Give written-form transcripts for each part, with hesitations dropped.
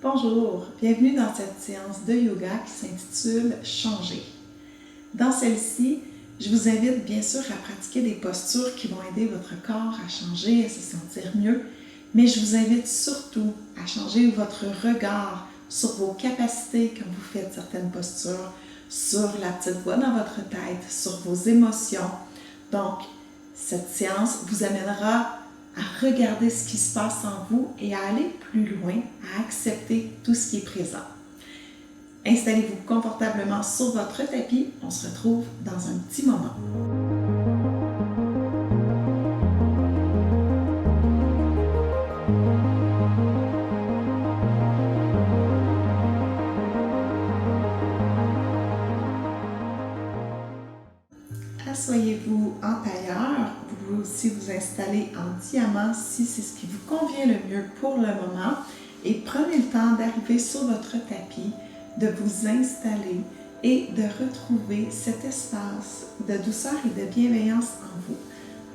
Bonjour, bienvenue dans cette séance de yoga qui s'intitule « Changer ». Dans celle-ci, je vous invite bien sûr à pratiquer des postures qui vont aider votre corps à changer, à se sentir mieux, mais je vous invite surtout à changer votre regard sur vos capacités quand vous faites certaines postures, sur la petite voix dans votre tête, sur vos émotions. Donc, cette séance vous amènera à regarder ce qui se passe en vous et à aller plus loin, à accepter tout ce qui est présent. Installez-vous confortablement sur votre tapis. On se retrouve dans un petit moment. Asseyez-vous en tailleur. Vous pouvez aussi vous installer en diamant si c'est ce qui vous convient le mieux pour le moment. Et prenez le temps d'arriver sur votre tapis, de vous installer et de retrouver cet espace de douceur et de bienveillance en vous.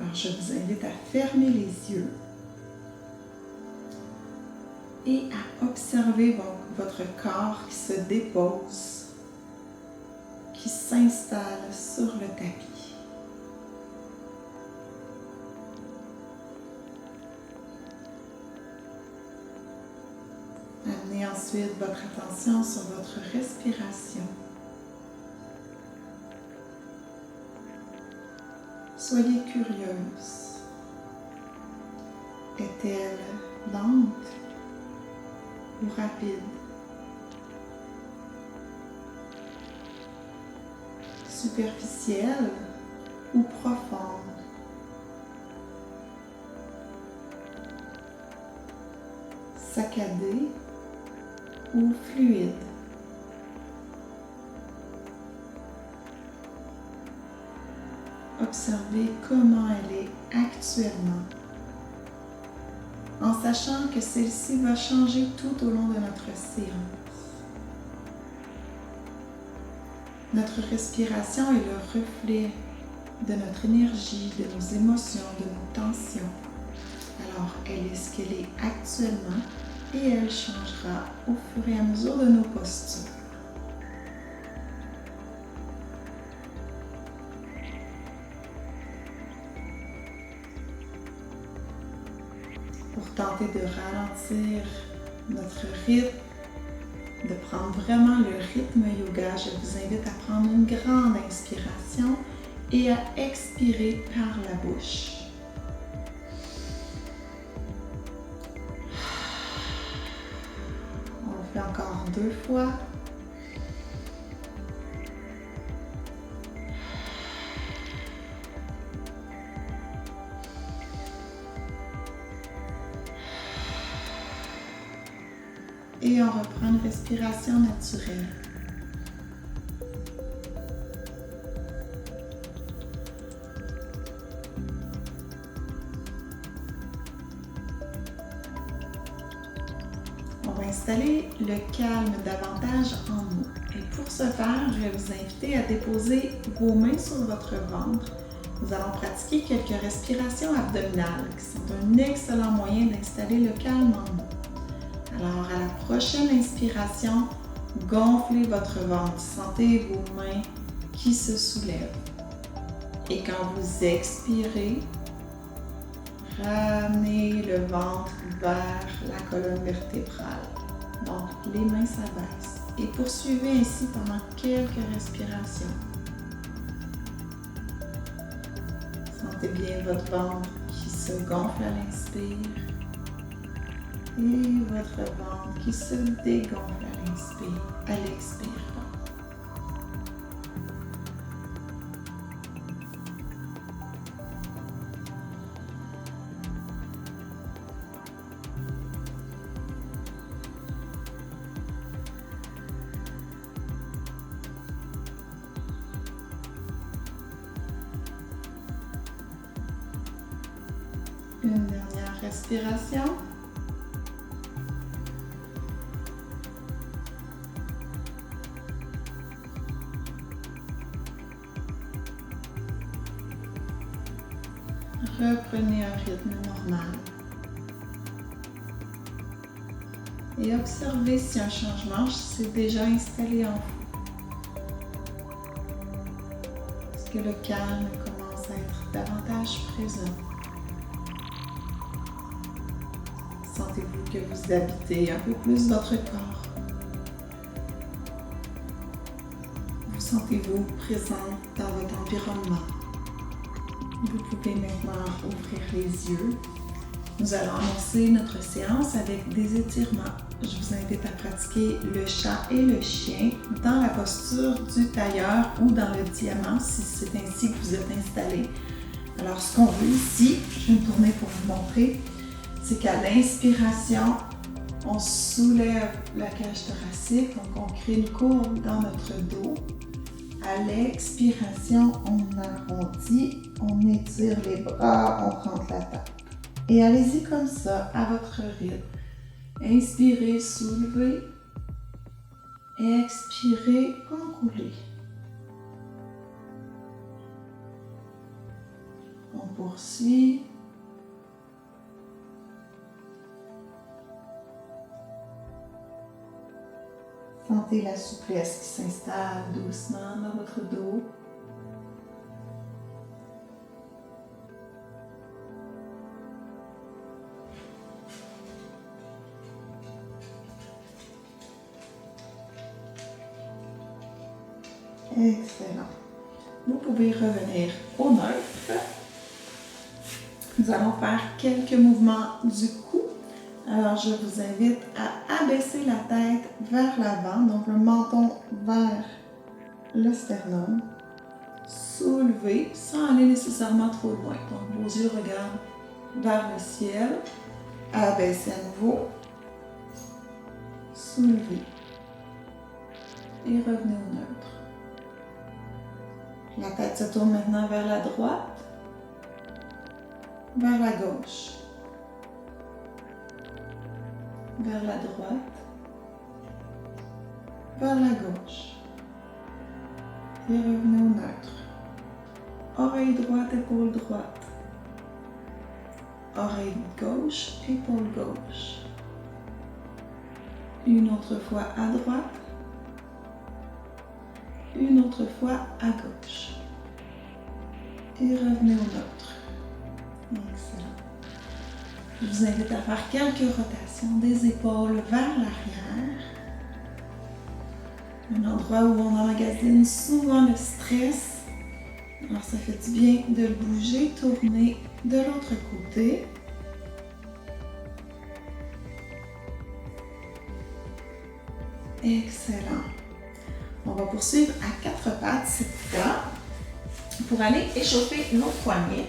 Alors, je vous invite à fermer les yeux et à observer votre corps qui se dépose, qui s'installe sur le tapis. Amenez ensuite votre attention sur votre respiration. Soyez curieuse. Est-elle lente ou rapide? Superficielle ou profonde? Saccadée ou fluide? Observez comment elle est actuellement, en sachant que celle-ci va changer tout au long de notre séance. Notre respiration est le reflet de notre énergie, de nos émotions, de nos tensions. Alors, elle est ce qu'elle est actuellement et elle changera au fur et à mesure de nos postures. Pour tenter de ralentir notre rythme, de prendre vraiment le rythme yoga, je vous invite à prendre une grande inspiration et à expirer par la bouche. On le fait encore 2 fois. Et on reprend une respiration naturelle. On va installer le calme davantage en nous. Et pour ce faire, je vais vous inviter à déposer vos mains sur votre ventre. Nous allons pratiquer quelques respirations abdominales qui sont un excellent moyen d'installer le calme en nous. Alors, à la prochaine inspiration, gonflez votre ventre. Sentez vos mains qui se soulèvent. Et quand vous expirez, ramenez le ventre vers la colonne vertébrale. Donc, les mains s'abaissent. Et poursuivez ainsi pendant quelques respirations. Sentez bien votre ventre qui se gonfle à l'inspire. Et votre ventre qui se dégonfle à l'expire. Une dernière respiration. Reprenez un rythme normal. et observez si un changement s'est déjà installé en vous. Est-ce que le calme commence à être davantage présent? Sentez-vous que vous habitez un peu plus votre corps? Vous sentez-vous présent dans votre environnement? Vous pouvez maintenant ouvrir les yeux. Nous allons amorcer notre séance avec des étirements. Je vous invite à pratiquer le chat et le chien dans la posture du tailleur ou dans le diamant si c'est ainsi que vous êtes installé. Alors ce qu'on veut ici, je vais me tourner pour vous montrer, c'est qu'à l'inspiration, on soulève la cage thoracique, donc on crée une courbe dans notre dos. À l'expiration, on arrondit, on étire les bras, on rentre la tête. Et allez-y comme ça, à votre rythme. Inspirez, soulevez. Expirez, enroulez. On poursuit. Sentez la souplesse qui s'installe doucement dans votre dos. Excellent. Vous pouvez revenir au neutre. Nous allons faire quelques mouvements du cou. Alors, je vous invite à abaisser la tête vers l'avant, donc le menton vers le sternum. Soulevez sans aller nécessairement trop loin. Donc, vos yeux regardent vers le ciel. Abaissez à nouveau. Soulevez. Et revenez au neutre. La tête se tourne maintenant vers la droite, vers la gauche, vers la droite, vers la gauche. Et revenez au neutre. Oreille droite, épaule droite. Oreille gauche, épaule gauche. Une autre fois à droite. Une autre fois à gauche. Et revenez au neutre. Excellent. Je vous invite à faire quelques rotations des épaules vers l'arrière. Un endroit où on emmagasine souvent le stress. Alors ça fait du bien de le bouger, tourner de l'autre côté. Excellent. On va poursuivre à quatre pattes cette fois pour aller échauffer nos poignets.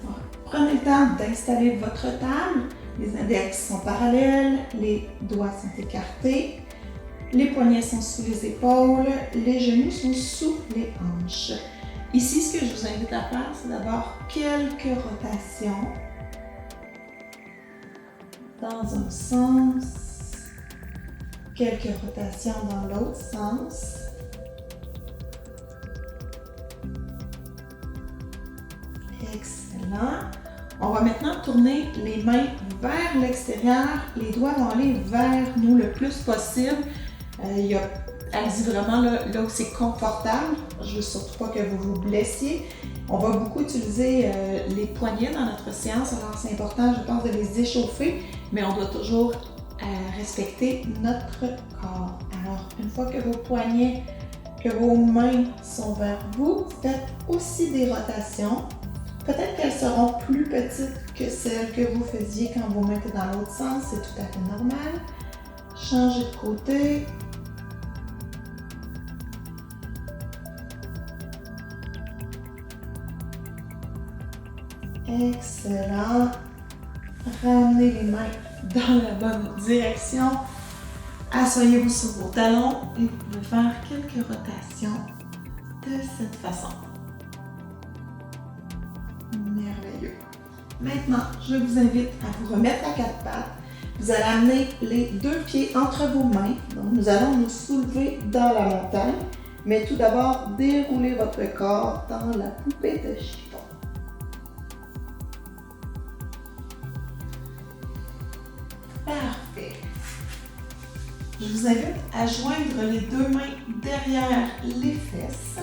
Alors, prenez le temps d'installer votre table. Les index sont parallèles, les doigts sont écartés, les poignets sont sous les épaules, les genoux sont sous les hanches. Ici, ce que je vous invite à faire, c'est d'abord quelques rotations dans un sens, quelques rotations dans l'autre sens. Excellent. On va maintenant tourner les mains vers l'extérieur. Les doigts vont aller vers nous le plus possible. Allez-y vraiment là où c'est confortable. Je ne veux surtout pas que vous vous blessiez. On va beaucoup utiliser les poignets dans notre séance. Alors c'est important, je pense, de les échauffer, mais on doit toujours respecter notre corps. Alors une fois que vos poignets, que vos mains sont vers vous, faites aussi des rotations. Peut-être qu'elles seront plus petites que celles que vous faisiez quand vous mettez dans l'autre sens, c'est tout à fait normal. Changez de côté. Excellent. Ramenez les mains dans la bonne direction. Asseyez-vous sur vos talons et vous pouvez faire quelques rotations de cette façon. Merveilleux. Maintenant, je vous invite à vous remettre à quatre pattes. Vous allez amener les deux pieds entre vos mains. Donc, nous allons nous soulever dans la montagne. Mais tout d'abord, déroulez votre corps dans la poupée de chiffon. Parfait. Je vous invite à joindre les deux mains derrière les fesses.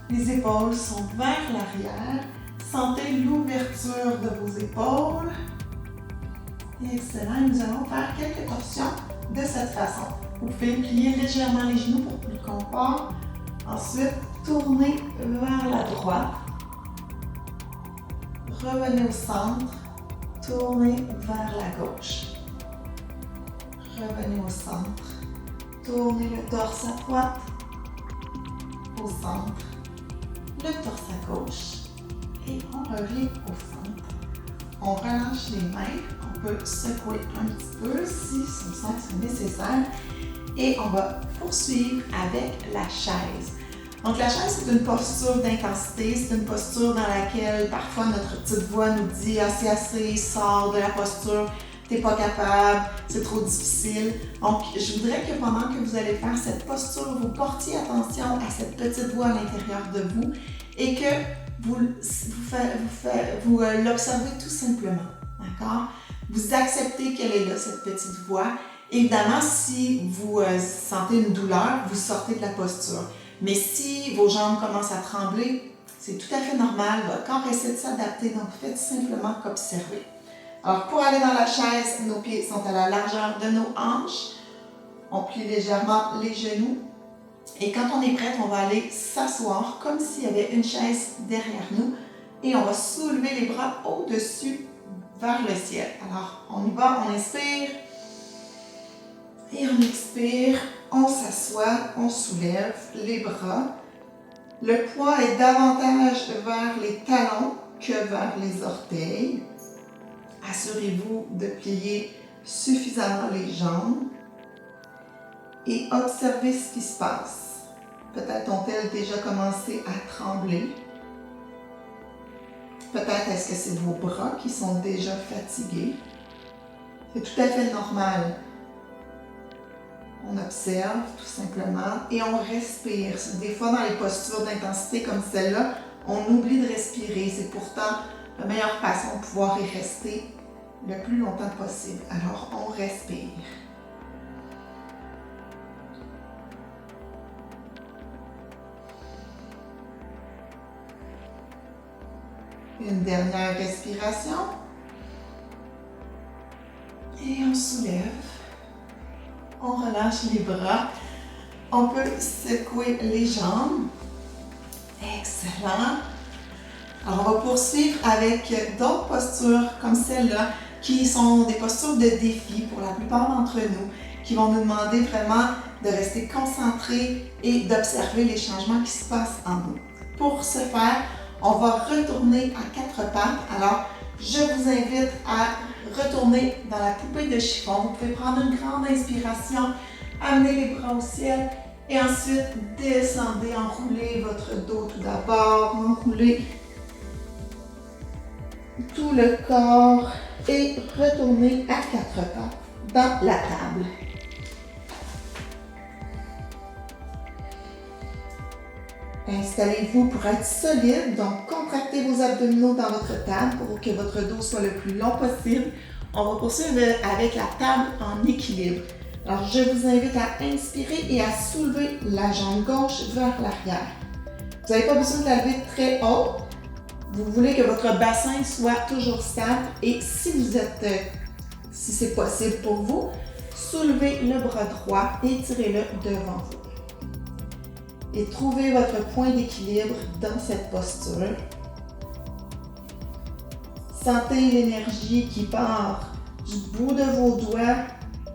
Les épaules sont vers l'arrière. Sentez l'ouverture de vos épaules. Excellent. Nous allons faire quelques torsions de cette façon. Vous pouvez plier légèrement les genoux pour plus de confort. Ensuite, tournez vers la droite. Revenez au centre. Tournez vers la gauche. Revenez au centre. Tournez le torse à droite. Au centre. Le torse à gauche. Et on revient au centre. On relâche les mains. On peut secouer un petit peu si on sent que c'est nécessaire. Et on va poursuivre avec la chaise. Donc la chaise, c'est une posture d'intensité, c'est une posture dans laquelle parfois notre petite voix nous dit « Ah, c'est assez, sors de la posture, t'es pas capable, c'est trop difficile ». Donc je voudrais que pendant que vous allez faire cette posture, vous portiez attention à cette petite voix à l'intérieur de vous et que vous l'observez tout simplement, d'accord? Vous acceptez qu'elle est là, cette petite voix. Évidemment, si vous sentez une douleur, vous sortez de la posture. Mais si vos jambes commencent à trembler, c'est tout à fait normal. Votre corps essaie de s'adapter, donc faites simplement qu'observer. Alors, pour aller dans la chaise, nos pieds sont à la largeur de nos hanches. On plie légèrement les genoux. Et quand on est prête, on va aller s'asseoir comme s'il y avait une chaise derrière nous. Et on va soulever les bras au-dessus vers le ciel. Alors, on y va, on inspire. Et on expire, on s'assoit, on soulève les bras. Le poids est davantage vers les talons que vers les orteils. Assurez-vous de plier suffisamment les jambes et observez ce qui se passe. Peut-être ont-elles déjà commencé à trembler. Peut-être est-ce que c'est vos bras qui sont déjà fatigués. C'est tout à fait normal. On observe tout simplement et on respire. Des fois, dans les postures d'intensité comme celle-là, on oublie de respirer. C'est pourtant la meilleure façon de pouvoir y rester le plus longtemps possible. Alors, on respire. Une dernière respiration. Et on soulève. On relâche les bras. On peut secouer les jambes. Excellent. Alors, on va poursuivre avec d'autres postures comme celle-là, qui sont des postures de défi pour la plupart d'entre nous, qui vont nous demander vraiment de rester concentrés et d'observer les changements qui se passent en nous. Pour ce faire, on va retourner à quatre pattes. Alors, je vous invite à retourner dans la poupée de chiffon. Vous pouvez prendre une grande inspiration, amener les bras au ciel et ensuite descendez, enroulez votre dos tout d'abord, enroulez tout le corps et retournez à quatre pattes dans la table. Installez-vous pour être solide, donc contractez vos abdominaux dans votre table pour que votre dos soit le plus long possible. On va poursuivre avec la table en équilibre. Alors, je vous invite à inspirer et à soulever la jambe gauche vers l'arrière. Vous n'avez pas besoin de la lever très haut. Vous voulez que votre bassin soit toujours stable et si c'est possible pour vous, soulevez le bras droit et tirez-le devant vous. Et trouvez votre point d'équilibre dans cette posture. Sentez l'énergie qui part du bout de vos doigts,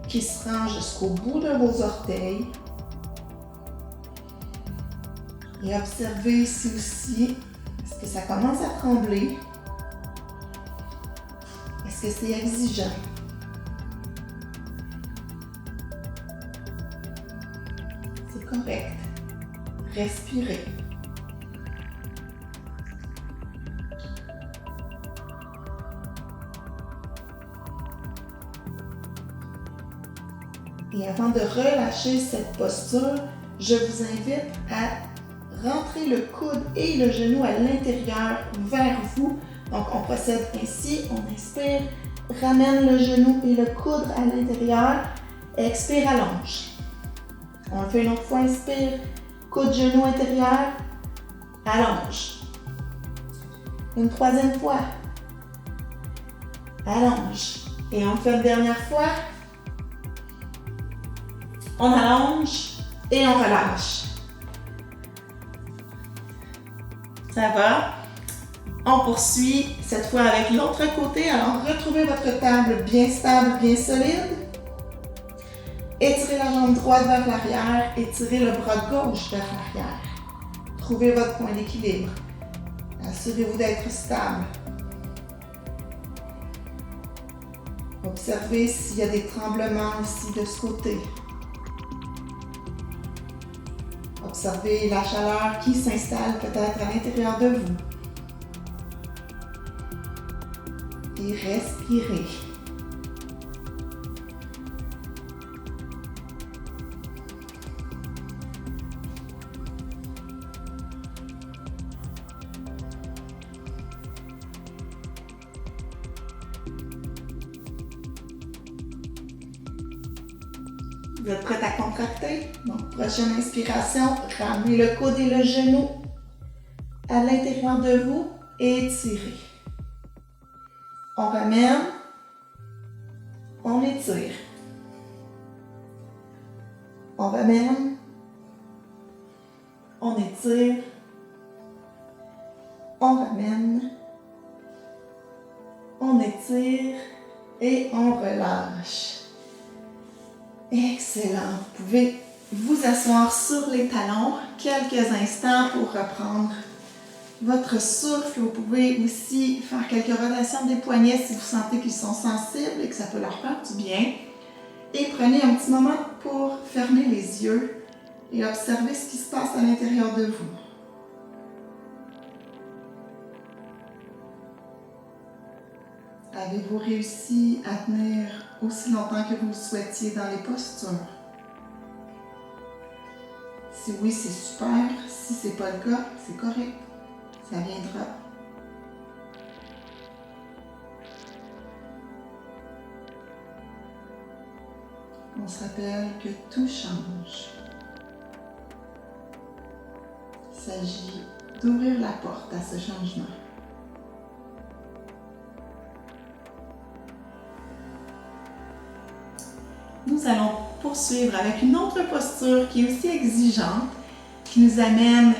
qui se rend jusqu'au bout de vos orteils. Et observez ici aussi, est-ce que ça commence à trembler? Est-ce que c'est exigeant? C'est correct. Respirez. Et avant de relâcher cette posture, je vous invite à rentrer le coude et le genou à l'intérieur vers vous. Donc, on procède ainsi, on inspire, ramène le genou et le coude à l'intérieur Expire, allonge. On le fait une autre fois, inspire. Coude genou intérieur, allonge. Une troisième fois, allonge. Et on fait une dernière fois. On allonge et on relâche. Ça va? On poursuit cette fois avec l'autre côté. Alors, retrouvez votre table bien stable, bien solide. Étirez la jambe droite vers l'arrière, étirez le bras gauche vers l'arrière. Trouvez votre point d'équilibre. Assurez-vous d'être stable. Observez s'il y a des tremblements aussi de ce côté. Observez la chaleur qui s'installe peut-être à l'intérieur de vous. Et respirez. Vous êtes prêts à contracter? Donc, prochaine inspiration, ramenez le coude et le genou à l'intérieur de vous et étirez. On ramène, on étire. On ramène, on étire. On ramène, on étire et on relâche. Excellent. Vous pouvez vous asseoir sur les talons quelques instants pour reprendre votre souffle. Vous pouvez aussi faire quelques rotations des poignets si vous sentez qu'ils sont sensibles et que ça peut leur faire du bien. Et prenez un petit moment pour fermer les yeux et observer ce qui se passe à l'intérieur de vous. Avez-vous réussi à tenir aussi longtemps que vous le souhaitiez dans les postures? Si oui, c'est super. Si ce n'est pas le cas, c'est correct. Ça viendra. On se rappelle que tout change. Il s'agit d'ouvrir la porte à ce changement. Nous allons poursuivre avec une autre posture qui est aussi exigeante, qui nous amène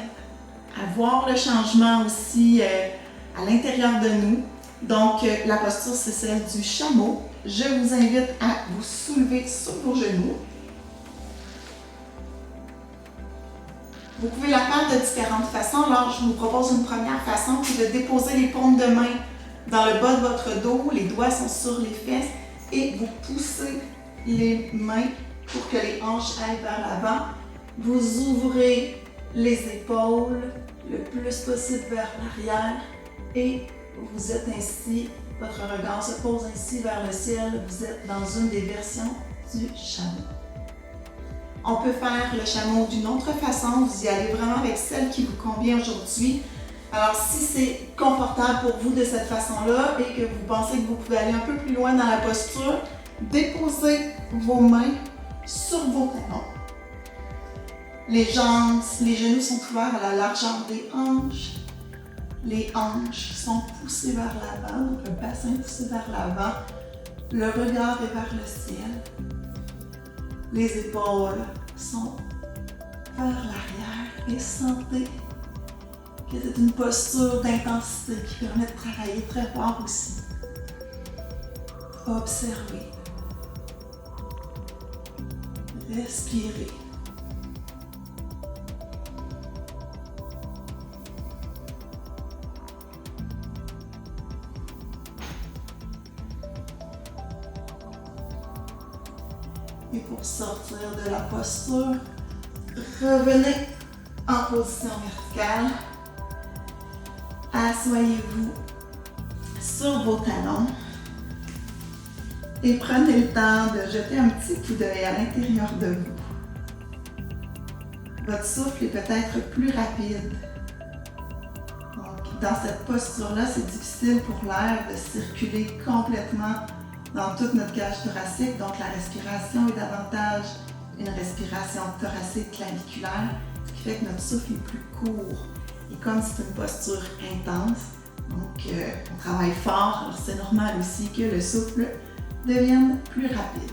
à voir le changement aussi à l'intérieur de nous. Donc, la posture, c'est celle du chameau. Je vous invite à vous soulever sur vos genoux. Vous pouvez la faire de différentes façons. Alors, je vous propose une première façon qui est de déposer les paumes de main dans le bas de votre dos. Les doigts sont sur les fesses et vous poussez les mains pour que les hanches aillent vers l'avant. Vous ouvrez les épaules le plus possible vers l'arrière et vous êtes ainsi, votre regard se pose ainsi vers le ciel. Vous êtes dans une des versions du chameau. On peut faire le chameau d'une autre façon. Vous y allez vraiment avec celle qui vous convient aujourd'hui. Alors, si c'est confortable pour vous de cette façon-là et que vous pensez que vous pouvez aller un peu plus loin dans la posture, déposez vos mains sur vos talons. Les genoux sont ouverts à la largeur des hanches. Les hanches sont poussées vers l'avant, le bassin poussé vers l'avant. Le regard est vers le ciel. Les épaules sont vers l'arrière et sentez que c'est une posture d'intensité qui permet de travailler très fort aussi. Observez. Respirez. Et pour sortir de la posture, revenez en position verticale. Assoyez-vous sur vos talons. Et prenez le temps de jeter un petit coup d'œil à l'intérieur de vous. Votre souffle est peut-être plus rapide. Donc, dans cette posture-là, c'est difficile pour l'air de circuler complètement dans toute notre cage thoracique. Donc la respiration est davantage une respiration thoracique claviculaire, ce qui fait que notre souffle est plus court. Et comme c'est une posture intense, donc on travaille fort, alors c'est normal aussi que le souffle devienne plus rapide.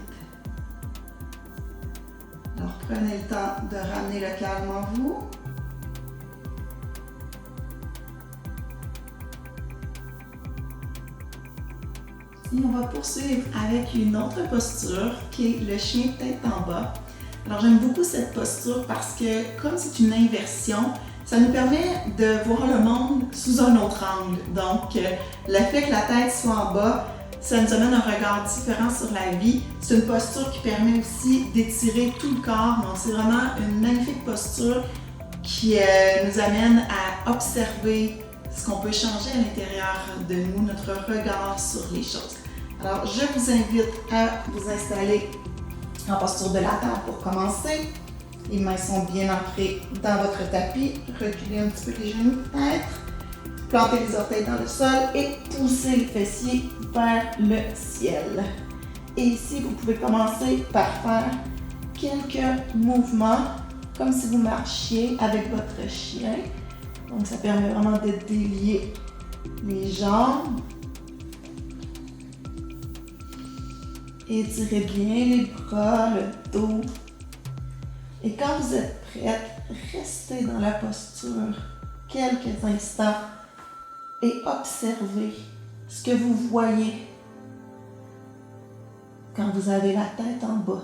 Alors prenez le temps de ramener le calme en vous. Et on va poursuivre avec une autre posture qui est le chien tête en bas. Alors j'aime beaucoup cette posture parce que comme c'est une inversion, ça nous permet de voir le monde sous un autre angle. Donc le fait que la tête soit en bas, ça nous amène un regard différent sur la vie. C'est une posture qui permet aussi d'étirer tout le corps. Donc c'est vraiment une magnifique posture qui nous amène à observer ce qu'on peut changer à l'intérieur de nous, notre regard sur les choses. Alors, je vous invite à vous installer en posture de la table pour commencer. Les mains sont bien ancrées dans votre tapis. Reculez un petit peu les genoux peut-être. Plantez les orteils dans le sol et poussez les fessiers vers le ciel. Et ici, vous pouvez commencer par faire quelques mouvements comme si vous marchiez avec votre chien. Donc, ça permet vraiment de délier les jambes. Étirez bien les bras, le dos. Et quand vous êtes prête, restez dans la posture quelques instants et observez ce que vous voyez quand vous avez la tête en bas.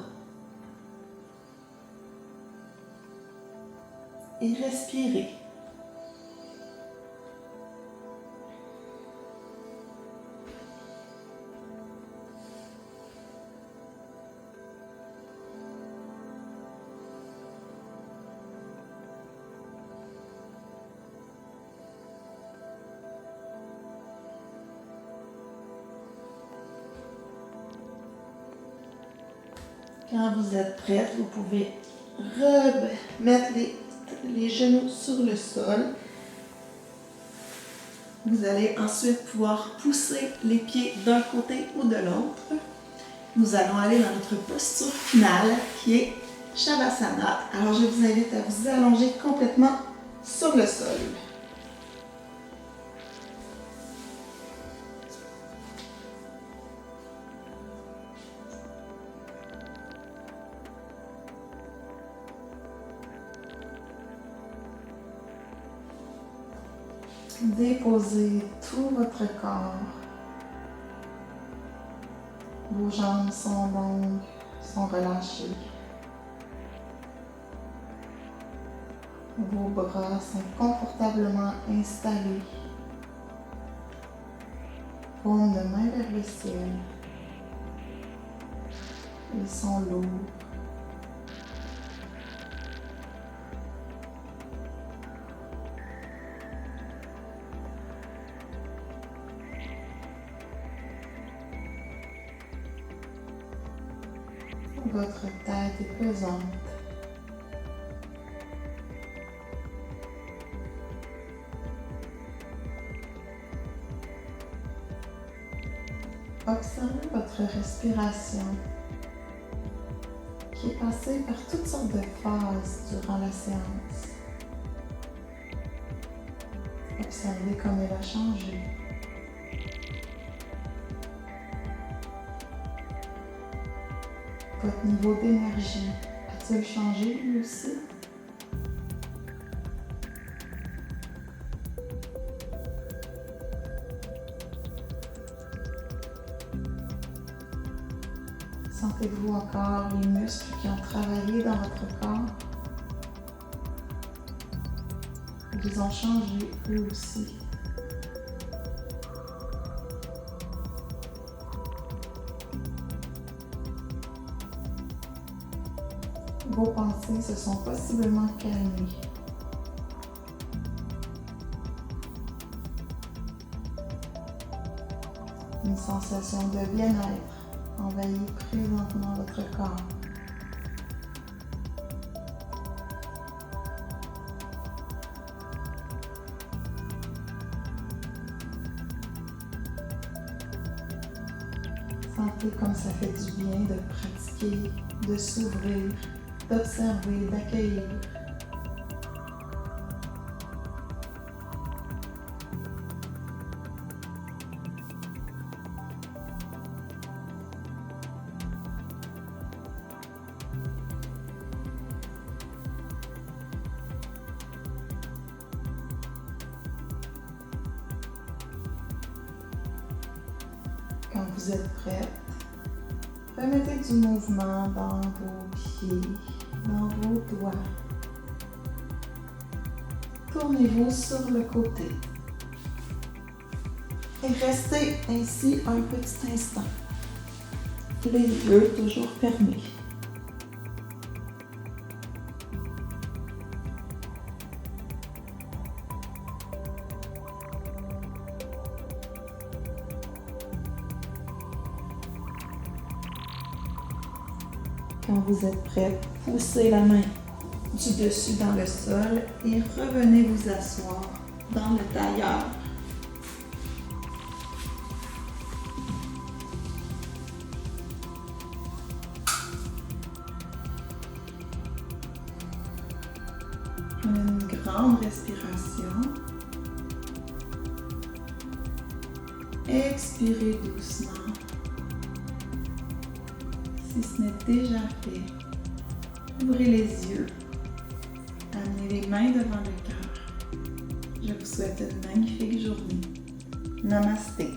Et respirez. Quand vous êtes prête, vous pouvez remettre les genoux sur le sol. Vous allez ensuite pouvoir pousser les pieds d'un côté ou de l'autre. Nous allons aller dans notre posture finale qui est Shavasana. Alors je vous invite à vous allonger complètement sur le sol. Déposez tout votre corps. Vos jambes sont longues, sont relâchées. Vos bras sont confortablement installés. Paume de main vers le ciel. Ils sont lourds. Votre tête est pesante. Observez votre respiration qui est passée par toutes sortes de phases durant la séance. Observez comme elle a changé. Votre niveau d'énergie a-t-il changé lui aussi? Sentez-vous encore les muscles qui ont travaillé dans votre corps? Ils ont changé eux aussi. Vos pensées se sont possiblement calmées. Une sensation de bien-être envahit présentement votre corps. Sentez comme ça fait du bien de pratiquer, de s'ouvrir, d'observer, d'accueillir. Quand vous êtes prête, remettez du mouvement dans vos pieds, dans vos doigts. Tournez-vous sur le côté. Et restez ainsi un petit instant. Les yeux toujours fermés. Quand vous êtes prête, poussez la main du dessus dans le sol et revenez vous asseoir dans le tailleur. Prenez une grande respiration. Expirez doucement. Si ce n'est déjà fait, ouvrez les yeux. Amenez les mains devant le cœur. Je vous souhaite une magnifique journée. Namasté.